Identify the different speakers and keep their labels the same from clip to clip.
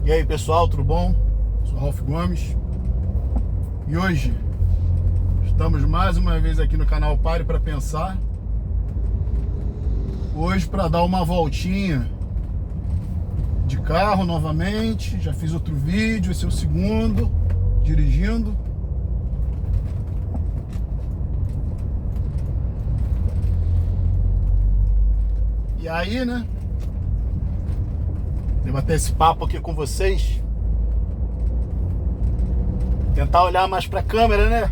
Speaker 1: E aí pessoal, tudo bom? Sou Ralph Gomes e hoje estamos mais uma vez aqui no canal Pare para Pensar. Hoje para dar uma voltinha de carro novamente. Já fiz outro vídeo, esse é o segundo, dirigindo. E aí, né? Vou bater esse papo aqui com vocês. Tentar olhar mais pra câmera, né?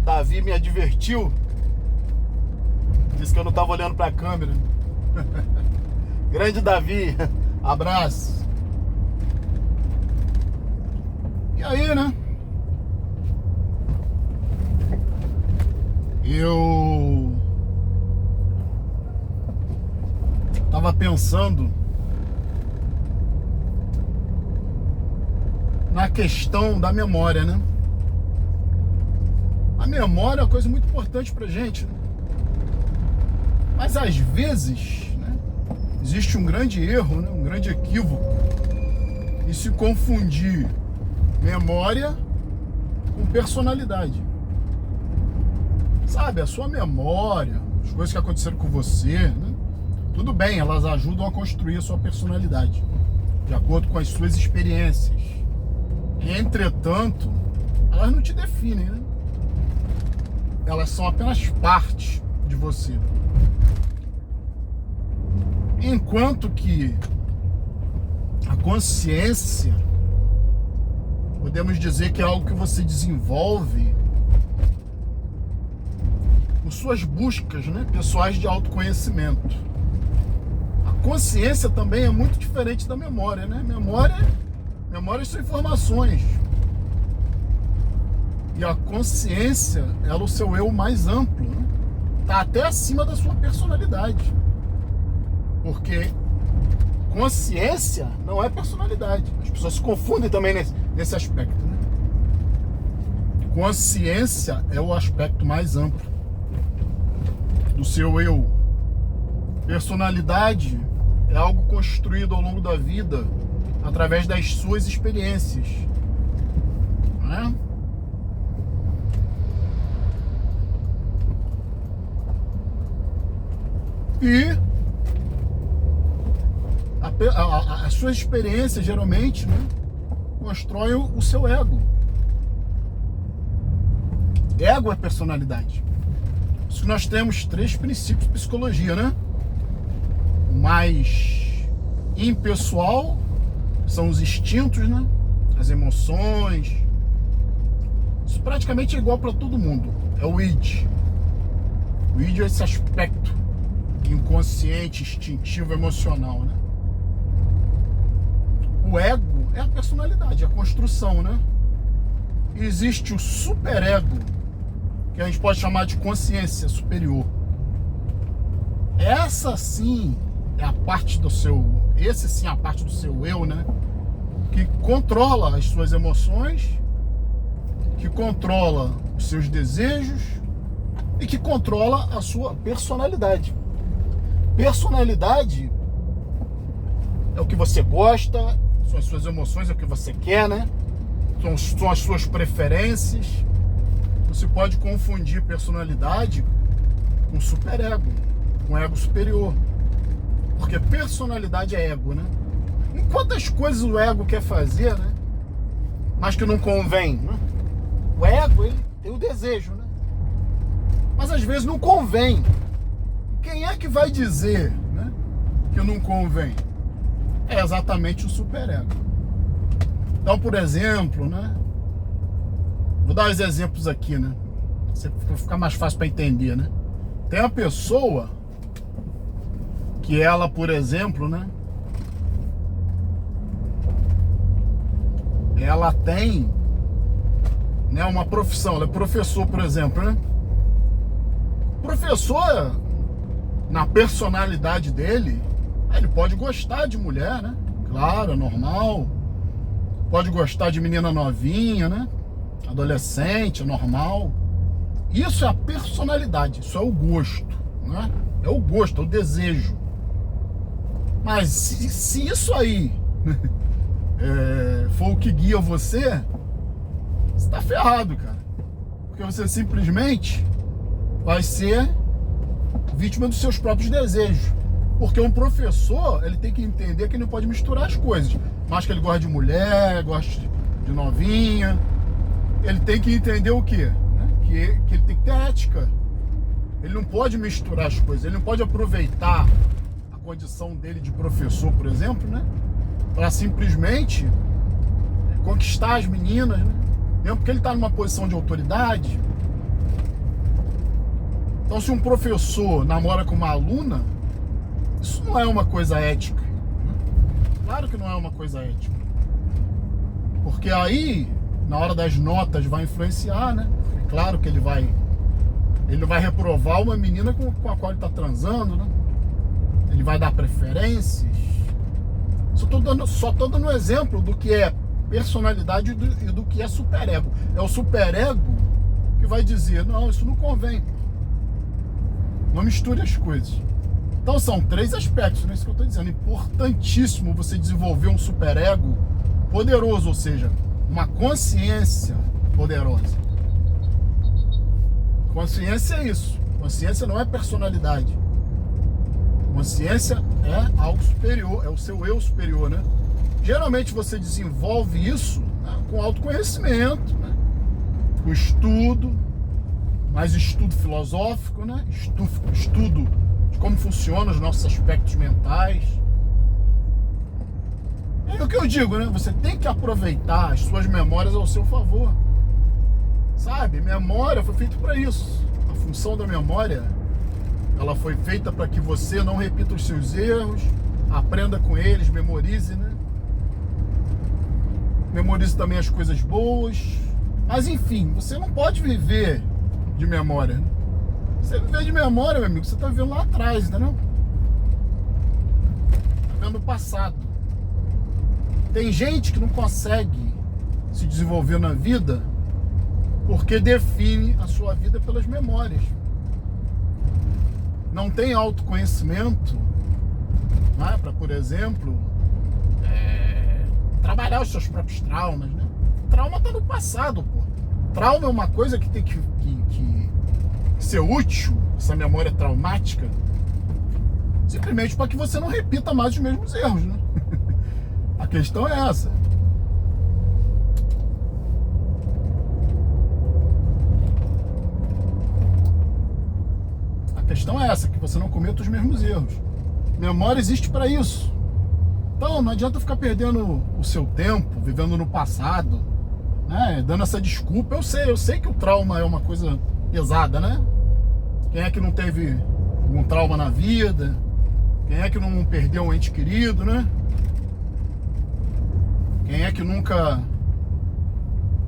Speaker 1: Davi me advertiu. Disse que eu não tava olhando pra câmera. Grande Davi, abraço. E aí, né? Eu tava pensando na questão da memória, né? A memória é uma coisa muito importante pra gente, né? Mas às vezes, né, existe um grande erro, né, um grande equívoco em se confundir memória com personalidade. Sabe, a sua memória, as coisas que aconteceram com você, né? Tudo bem, elas ajudam a construir a sua personalidade, de acordo com as suas experiências. Entretanto, elas não te definem, né? Elas são apenas parte de você. Enquanto que a consciência, podemos dizer que é algo que você desenvolve por suas buscas, né, pessoais de autoconhecimento. A consciência também é muito diferente da memória, né? Memórias são informações. E a consciência, ela é o seu eu mais amplo, né? Tá até acima da sua personalidade. Porque consciência não é personalidade. As pessoas se confundem também nesse aspecto, né? Consciência é o aspecto mais amplo do seu eu. Personalidade é algo construído ao longo da vida através das suas experiências, né? E a sua experiência geralmente, né, constrói o seu ego. Ego é personalidade. Por isso que nós temos 3 princípios de psicologia, né? O mais impessoal são os instintos, né? As emoções. Isso praticamente é igual para todo mundo. É o id. O id é esse aspecto inconsciente, instintivo, emocional, né? O ego é a personalidade, a construção, né? E existe o superego, que a gente pode chamar de consciência superior. Essa sim é a parte do seu, esse sim é a parte do seu eu, né? Que controla as suas emoções, que controla os seus desejos e que controla a sua personalidade. Personalidade é o que você gosta, são as suas emoções, é o que você quer, né? São as suas preferências. Você pode confundir personalidade com superego, com ego superior. Porque personalidade é ego, né? Em quantas coisas o ego quer fazer, né? Mas que não convém, né? O ego, ele tem o desejo, né? Mas às vezes não convém. Quem é que vai dizer, né, que não convém? É exatamente o superego. Então, por exemplo, né? Vou dar os exemplos aqui, né? Pra ficar mais fácil para entender, né? Tem uma pessoa que ela, por exemplo, né? Ela tem, né, uma profissão, ela é professor, por exemplo, né? Professor, na personalidade dele, ele pode gostar de mulher, né? Claro, é normal. Pode gostar de menina novinha, né? Adolescente, é normal. Isso é a personalidade, isso é o gosto, né? É o gosto, é o desejo. Mas se isso aí for o que guia você tá ferrado, cara. Porque você simplesmente vai ser vítima dos seus próprios desejos. Porque um professor, ele tem que entender que ele não pode misturar as coisas. Mas que ele gosta de mulher, gosta de novinha. Ele tem que entender o quê? Que ele tem que ter ética. Ele não pode misturar as coisas. Ele não pode aproveitar a condição dele de professor, por exemplo, né? Para simplesmente conquistar as meninas, né? Mesmo porque ele está numa posição de autoridade. Então, se um professor namora com uma aluna, isso não é uma coisa ética. Claro que não é uma coisa ética. Porque aí, na hora das notas, vai influenciar, né? É claro que ele não vai reprovar uma menina com a qual ele está transando, né? Ele vai dar preferências. Só tô dando exemplo do que é personalidade e do que é superego. É o superego que vai dizer, não, isso não convém. Não misture as coisas. Então são 3 aspectos, né? Isso que eu estou dizendo. Importantíssimo você desenvolver um superego poderoso, ou seja, uma consciência poderosa. Consciência é isso. Consciência não é personalidade. Consciência é algo superior, é o seu eu superior, né? Geralmente você desenvolve isso, né, com autoconhecimento, né? Com estudo, mais estudo filosófico, né? Estudo de como funcionam os nossos aspectos mentais. É o que eu digo, né? Você tem que aproveitar as suas memórias ao seu favor. Sabe? Memória foi feita para isso. A função da memória, ela foi feita para que você não repita os seus erros, aprenda com eles, memorize, né? Memorize também as coisas boas. Mas enfim, você não pode viver de memória, né? Você viver de memória, meu amigo, você está vivendo lá atrás, entendeu? Está vendo o passado. Tem gente que não consegue se desenvolver na vida porque define a sua vida pelas memórias. Não tem autoconhecimento, né, para, por exemplo, trabalhar os seus próprios traumas, né? Trauma está no passado, pô. Trauma é uma coisa que tem que ser útil, essa memória traumática, simplesmente para que você não repita mais os mesmos erros, né? A questão é essa. A questão é essa, que você não cometa os mesmos erros. Memória existe para isso. Então não adianta ficar perdendo o seu tempo, vivendo no passado, né? Dando essa desculpa. Eu sei que o trauma é uma coisa pesada, né? Quem é que não teve algum trauma na vida? Quem é que não perdeu um ente querido, né? Quem é que nunca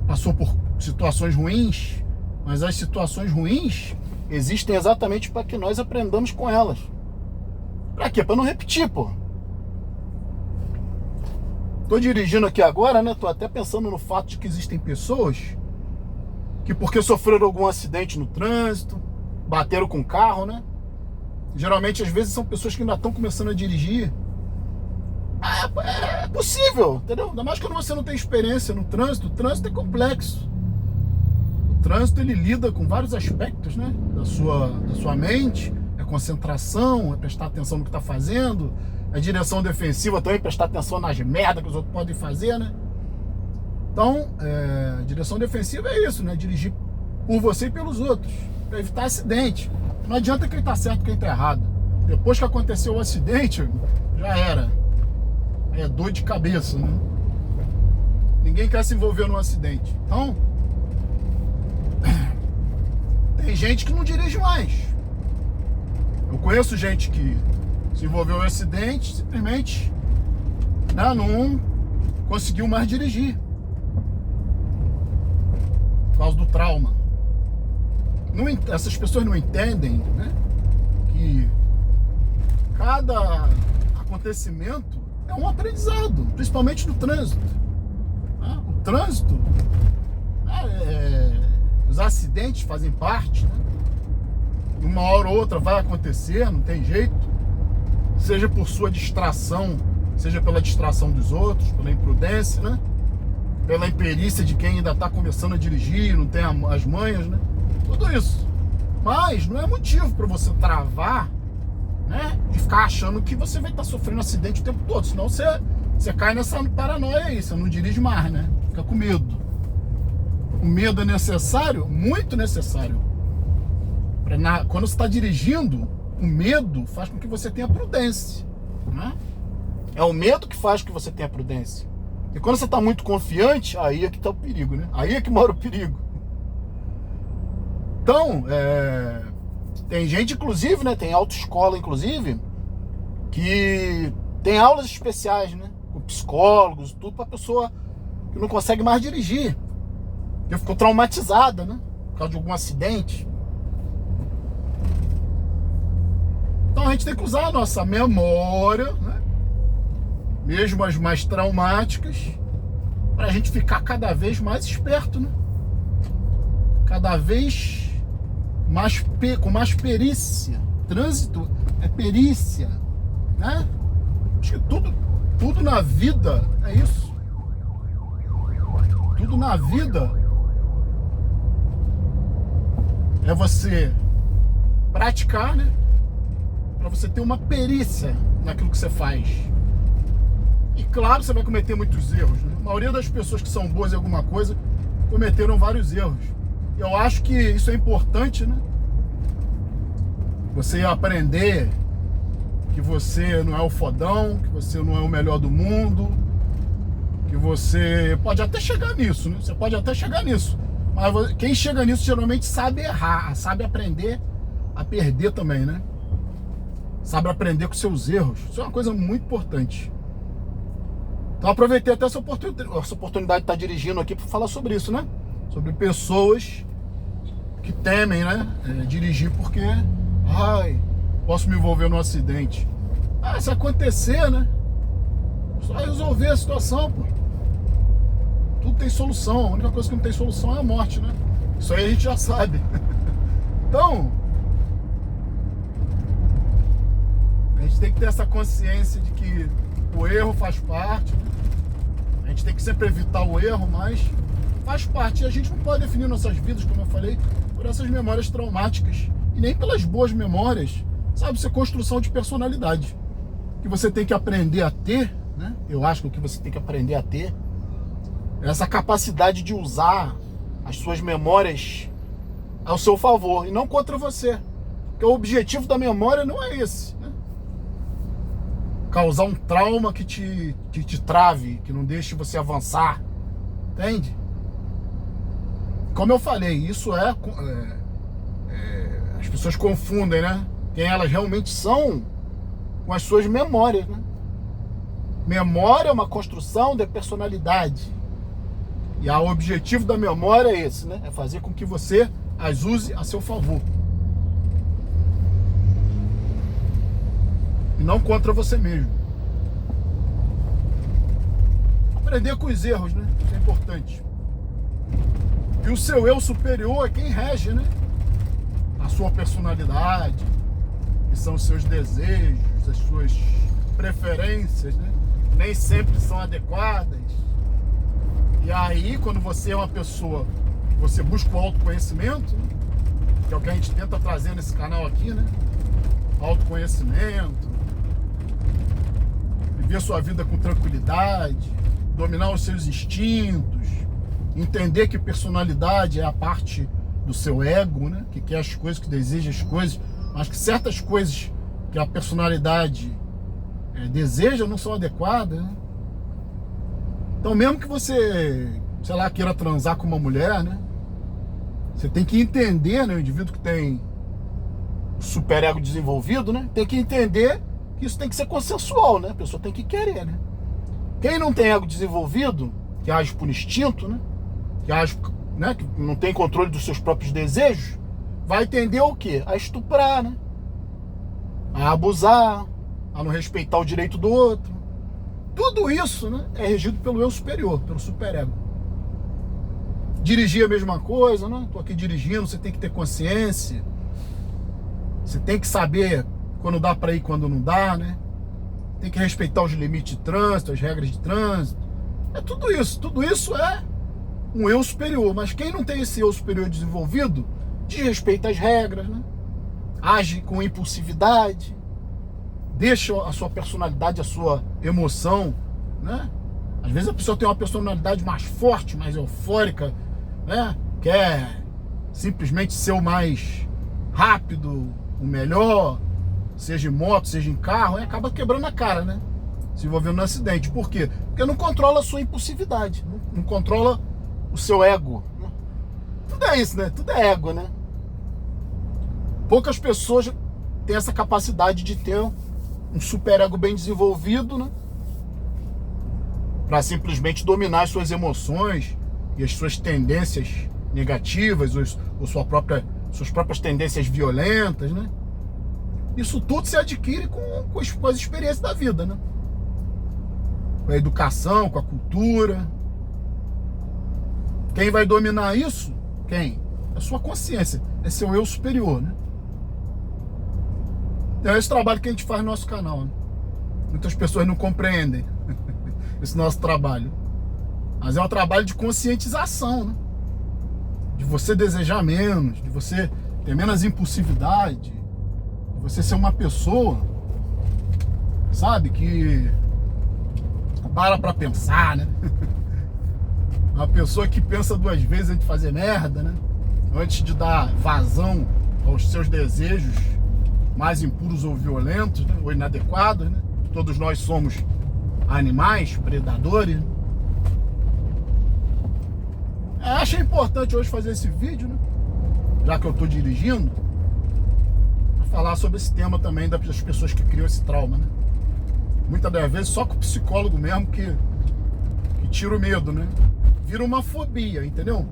Speaker 1: passou por situações ruins? Mas as situações ruins existem exatamente para que nós aprendamos com elas. Para quê? Para não repetir, pô. Tô dirigindo aqui agora, né? Tô até pensando no fato de que existem pessoas que, porque sofreram algum acidente no trânsito, bateram com o carro, né? Geralmente, às vezes, são pessoas que ainda estão começando a dirigir. É possível, entendeu? Ainda mais quando você não tem experiência no trânsito. O trânsito é complexo. O trânsito, ele lida com vários aspectos, né? Da sua mente, é concentração, é prestar atenção no que está fazendo, é direção defensiva também, prestar atenção nas merdas que os outros podem fazer, né? Então, direção defensiva é isso, né? Dirigir por você e pelos outros, para evitar acidente. Não adianta quem tá certo e quem tá errado. Depois que aconteceu o acidente, já era. É dor de cabeça, né? Ninguém quer se envolver num acidente. Então, tem gente que não dirige mais. Eu conheço gente que se envolveu em acidente, simplesmente, né, não conseguiu mais dirigir por causa do trauma. Essas pessoas não entendem, né, que cada acontecimento é um aprendizado, principalmente no trânsito. O trânsito, os acidentes fazem parte, né? Uma hora ou outra vai acontecer, não tem jeito. Seja por sua distração, seja pela distração dos outros, pela imprudência, né? Pela imperícia de quem ainda está começando a dirigir, não tem as manhas, né? Tudo isso. Mas não é motivo para você travar, né? E ficar achando que você vai estar sofrendo acidente o tempo todo. Senão você cai nessa paranoia aí, você não dirige mais, né? Fica com medo. O medo é necessário, muito necessário. Quando você está dirigindo, o medo faz com que você tenha prudência, né? É o medo que faz com que você tenha prudência. E quando você está muito confiante, aí é que está o perigo, né? Aí é que mora o perigo. Então, tem gente, inclusive, né? Tem autoescola, inclusive, que tem aulas especiais, né? Com psicólogos, tudo, para pessoa que não consegue mais dirigir. Que ficou traumatizada, né? Por causa de algum acidente. Então a gente tem que usar a nossa memória, né? Mesmo as mais traumáticas, para a gente ficar cada vez mais esperto, né? Cada vez mais com mais perícia. Trânsito é perícia, né? Acho que tudo na vida é isso. Tudo na vida é você praticar, né? Para você ter uma perícia naquilo que você faz. E claro, você vai cometer muitos erros, né? A maioria das pessoas que são boas em alguma coisa cometeram vários erros. Eu acho que isso é importante, né? Você aprender que você não é o fodão, que você não é o melhor do mundo, que você pode até chegar nisso, né? Você pode até chegar nisso. Mas quem chega nisso geralmente sabe errar, sabe aprender a perder também, né? Sabe aprender com seus erros. Isso é uma coisa muito importante. Então aproveitei até essa oportunidade de estar dirigindo aqui para falar sobre isso, né? Sobre pessoas que temem, né? Dirigir porque, posso me envolver num acidente. Se acontecer, né? Só resolver a situação, pô. Tudo tem solução. A única coisa que não tem solução é a morte, né? Isso aí a gente já sabe. Então, a gente tem que ter essa consciência de que o erro faz parte, né? A gente tem que sempre evitar o erro, mas faz parte. E a gente não pode definir nossas vidas, como eu falei, por essas memórias traumáticas. E nem pelas boas memórias. Sabe, isso é construção de personalidade. Que você tem que aprender a ter, né? Eu acho que o que você tem que aprender a ter é essa capacidade de usar as suas memórias ao seu favor e não contra você. Porque o objetivo da memória não é esse, né? Causar um trauma que te trave, que não deixe você avançar. Entende? Como eu falei, isso as pessoas confundem, né? Quem elas realmente são com as suas memórias, né? Memória é uma construção de personalidade. E o objetivo da memória é esse, né? É fazer com que você as use a seu favor. E não contra você mesmo. Aprender com os erros, né? Isso é importante. E o seu eu superior é quem rege, né? A sua personalidade, que são os seus desejos, as suas preferências, né? Nem sempre são adequadas. E aí, quando você é uma pessoa, você busca o autoconhecimento, né? Que é o que a gente tenta trazer nesse canal aqui, né? Autoconhecimento, viver sua vida com tranquilidade, dominar os seus instintos, entender que personalidade é a parte do seu ego, né? Que quer as coisas, que deseja as coisas, mas que certas coisas que a personalidade deseja não são adequadas, né? Então, mesmo que você, sei lá, queira transar com uma mulher, né? Você tem que entender, né? O indivíduo que tem superego desenvolvido, né? Tem que entender que isso tem que ser consensual, né? A pessoa tem que querer, né? Quem não tem ego desenvolvido, que age por instinto, né? Que age, né? Que não tem controle dos seus próprios desejos, vai tender o quê? A estuprar, né? A abusar, a não respeitar o direito do outro. Tudo isso, né, é regido pelo eu superior, pelo superego. Dirigir a mesma coisa, né? Tô aqui dirigindo, você tem que ter consciência. Você tem que saber quando dá para ir, quando não dá, né? tem que respeitar os limites de trânsito, as regras de trânsito. É tudo isso é um eu superior. Mas quem não tem esse eu superior desenvolvido, desrespeita as regras, né? Age com impulsividade, deixa a sua personalidade, a sua emoção, né? Às vezes a pessoa tem uma personalidade mais forte, mais eufórica, né? Quer simplesmente ser o mais rápido, o melhor, seja em moto, seja em carro, e acaba quebrando a cara, né? Se envolvendo no acidente. Por quê? Porque não controla a sua impulsividade, não controla o seu ego. Tudo é isso, né? Tudo é ego, né? Poucas pessoas têm essa capacidade de ter um superego bem desenvolvido, né? Para simplesmente dominar as suas emoções e as suas tendências negativas, ou suas próprias tendências violentas, né? Isso tudo se adquire com as experiências da vida, né? Com a educação, com a cultura. Quem vai dominar isso? Quem? É a sua consciência, é seu eu superior, né? Então é esse trabalho que a gente faz no nosso canal, né? Muitas pessoas não compreendem esse nosso trabalho. Mas é um trabalho de conscientização, né? De você desejar menos, de você ter menos impulsividade, de você ser uma pessoa, sabe, que para pensar, né? Uma pessoa que pensa duas vezes antes de fazer merda, né? Antes de dar vazão aos seus desejos mais impuros ou violentos, né? Ou inadequados, né? Todos nós somos animais, predadores, né? Achei importante hoje fazer esse vídeo, né? Já que eu estou dirigindo, pra falar sobre esse tema também das pessoas que criam esse trauma, né? Muitas das vezes só com o psicólogo mesmo que tira o medo, né? Vira uma fobia, entendeu?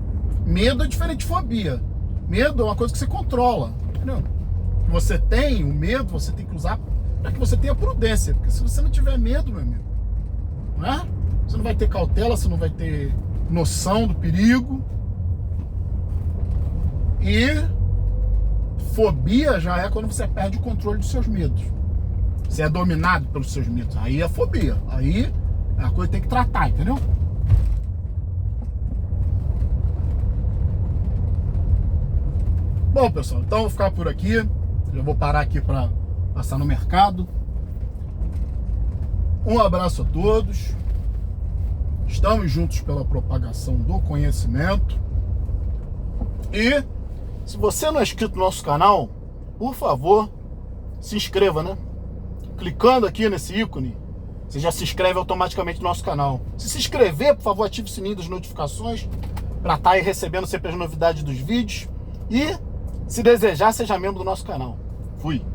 Speaker 1: Medo é diferente de fobia. Medo é uma coisa que você controla, entendeu? Você tem o medo, você tem que usar para que você tenha prudência. Porque se você não tiver medo, meu amigo, não é? Você não vai ter cautela, você não vai ter noção do perigo. E fobia já é quando você perde o controle dos seus medos. Você é dominado pelos seus medos. Aí é fobia. Aí é a coisa que tem que tratar, entendeu? Bom, pessoal, então eu vou ficar por aqui. Já vou parar aqui para passar no mercado. Um abraço a todos. Estamos juntos pela propagação do conhecimento. E se você não é inscrito no nosso canal, por favor, se inscreva, né? Clicando aqui nesse ícone, você já se inscreve automaticamente no nosso canal. Se inscrever, por favor, ative o sininho das notificações para estar aí recebendo sempre as novidades dos vídeos. E, se desejar, seja membro do nosso canal. Fui!